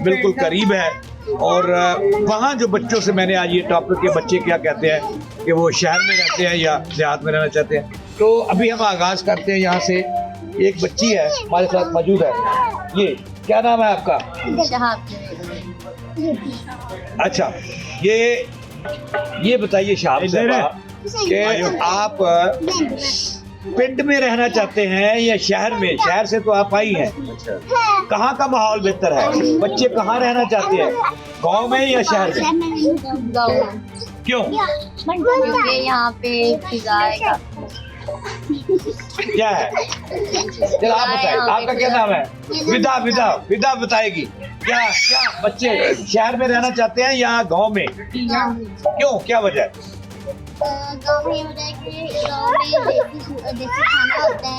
बिल्कुल करीब है। और वहाँ जो बच्चों से मैंने आज ये टॉपिक के बच्चे क्या कहते हैं कि वो शहर में रहते हैं या देहात में रहना चाहते हैं, तो अभी हम आगाज़ करते हैं यहाँ से। एक बच्ची है हमारे साथ मौजूद है, ये क्या नाम है आपका? अच्छा, ये बताइए शहाब साहब कि आप पिंड में रहना चाहते हैं या शहर में? शहर से तो आप आई हैं, कहाँ का माहौल बेहतर है? बच्चे कहाँ रहना चाहते हैं, गांव में या शहर में? क्यों? क्योंकि यहाँ पे क्या है? चलो आप बताइए, आपका क्या नाम है? विदा बताएगी। क्या बच्चे शहर में रहना चाहते हैं या गांव में? क्यों, क्या वजह है? गाँव में होता है कि गाँव में देसी खाना होता है,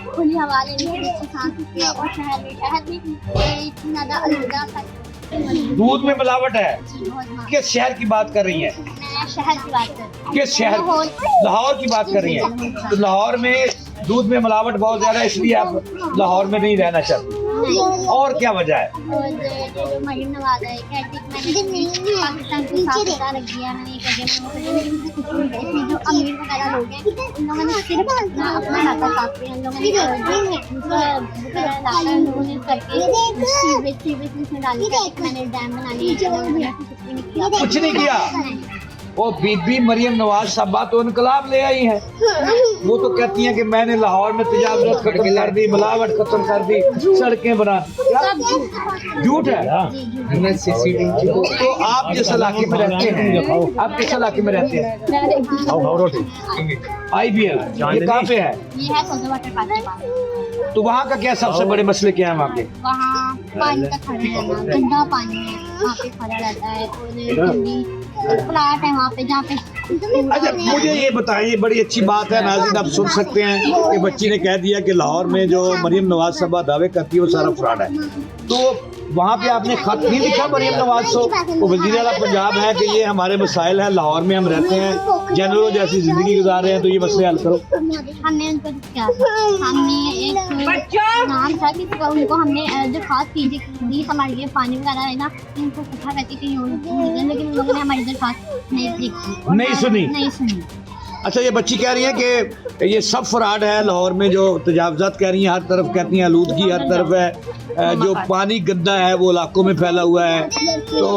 खुली हवा लेने की देसी खा सकते हैं। और शहर में इतनी ज़्यादा आलूदा दूध में मिलावट है। किस शहर की बात कर रही हैं? मैं शहर की बात कर रही हूँ। किस शहर? लाहौर की बात कर रही हैं। तो लाहौर में दूध में मिलावट बहुत ज्यादा है, इसलिए आप लाहौर में नहीं रहना चाहते। और क्या वजह है? और जो मरीम नवाज है, पाकिस्तान को साथ रख दिया मैंने, इसमें जो अमीर वगैरह लोग हैं उन लोगों ने सिर्फ अपना खाता साफ किया, उन लोगों ने करके सीवेज में डाली, मैंने डैम बनाने कुछ नहीं किया। वो बीबी मरियम नवाज साहबा तो इनकलाब ले आई हैं। वो तो कहती हैं कि मैंने लाहौर में तजावत खत्म कर दी, मिलावट खत्म कर दी, सड़कें बना। झूठ है। तो आप जिस इलाके में रहते हैं, आप किस इलाके में रहते हैं? IBL ये कहाँ पे है? ये है सोजा वाटर पार्क। तो वहाँ का क्या सबसे बड़े मसले क्या है? वहाँ के वहाँ पानी का खड़ा रहना, गंदा पानी है, वहाँ पे खड़ा रहता है। और प्लाट है वहाँ पे जहाँ पे। अच्छा, मुझे ये बताइए, बड़ी अच्छी बात है नाज़रीन, आप सुन सकते हैं कि बच्ची ने कह दिया कि लाहौर में जो मरियम नवाज साहबा दावे करती है वो सारा फ्रॉड है। तो वहाँ पे आपने खत नहीं लिखा मरियम नवाज को? वो वज़ीर आला पंजाब है कि ये हमारे मसाइल हैं, लाहौर में हम रहते हैं, जनरलों जैसी ज़िंदगी गुजार रहे हैं, तो ये मसले हल करो। हमने उनको क्या, हमने एक नाम था कि उनको हमने दरख्वास्त दी हमारे लिए पानी वगैरह है ना, उनको पूछा करती थी, लेकिन उन लोगों ने हमारी दरख्वास्त नहीं सुनी। अच्छा, ये बच्ची कह रही है कि ये सब फ्रॉड है लाहौर में, जो तजावज़ात कह रही हैं, हर तरफ कहती हैं आलूदगी हर तरफ है, जो पानी गंदा है वो इलाकों में फैला हुआ है। तो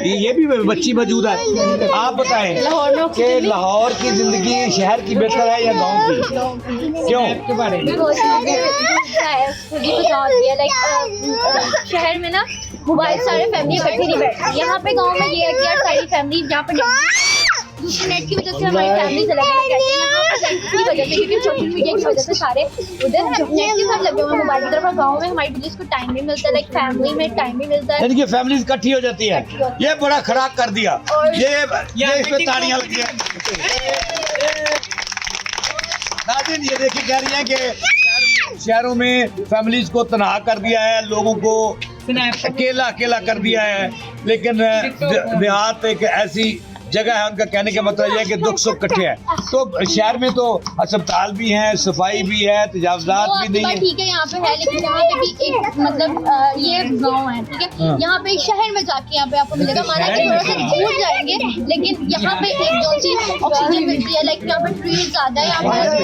ये भी बच्ची मौजूद है। आप बताएं कि लाहौर की ज़िंदगी शहर की बेहतर है या गांव की? क्यों? शहर में ना मोबाइल सारे फैमिली इकट्ठी नहीं बैठती, यहाँ पे गाँव में ये है कि यार सारी फैमिली जहाँ पे नेट की वजह से हमारी फैमिली अलग अलग रहती है, यहाँ पर की वजह से, क्योंकि सोशल मीडिया की वजह से सारे उधर नेट के साथ लगे हुए मोबाइल की तरफ। गाँव में हमारी वजह को टाइम भी मिलता है, लाइक फैमिली में टाइम भी मिलता है, यानी कि फैमिली इकट्ठी हो जाती है। ये बड़ा खराब कर दिया, ये इस पे तालियां लगी हैं। नाज़रीन, ये देखिए कह रही हैं कि शहरों में फैमिलीज को तनहा कर दिया है, लोगों को अकेला कर दिया है, लेकिन देहात एक ऐसी जगह है, उनका कहने का मतलब यह है कि दुख सुख इकट्ठे हैं। तो शहर में तो अस्पताल भी हैं, सफाई भी है, तजावज़ात भी नहीं है। ठीक है, यहाँ पे है, लेकिन यहाँ पे भी एक मतलब ये गाँव है, ठीक है। यहाँ पे शहर में जाके यहाँ पे आपको मिलेगा, माना कि थोड़ा सा दूर जाएंगे, लेकिन यहाँ पे एक जो सी ऑक्सीजन मिलती है, लाइक यहाँ पे ट्रीज ज़्यादा है, यहाँ पे